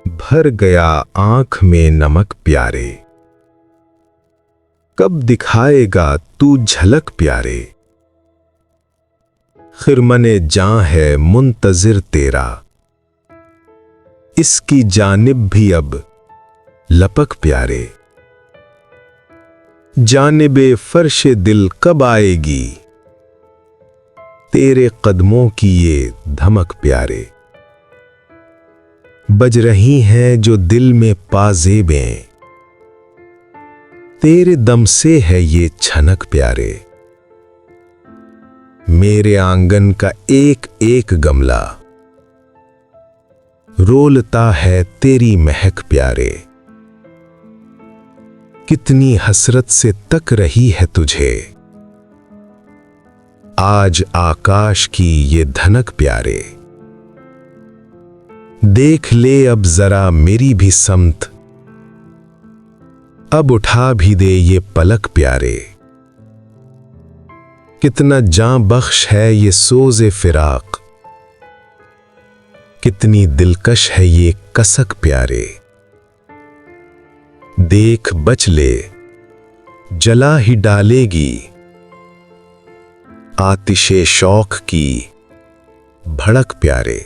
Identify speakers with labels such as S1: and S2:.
S1: भर गया आंख में नमक प्यारे, कब दिखाएगा तू झलक प्यारे। खिरमने जां है मुंतजिर तेरा, इसकी जानिब भी अब लपक प्यारे। जानिबे फर्शे दिल कब आएगी, तेरे कदमों की ये धमक प्यारे। बज रही हैं जो दिल में पाजेबें, तेरे दम से है ये छनक प्यारे। मेरे आंगन का एक एक गमला रोलता है तेरी महक प्यारे। कितनी हसरत से तक रही है तुझे, आज आकाश की ये धनक प्यारे। देख ले अब जरा मेरी भी समत, अब उठा भी दे ये पलक प्यारे। कितना जां बख्श है ये सोज़े फिराक, कितनी दिलकश है ये कसक प्यारे। देख बच ले जला ही डालेगी, आतिशे शौक की भड़क प्यारे।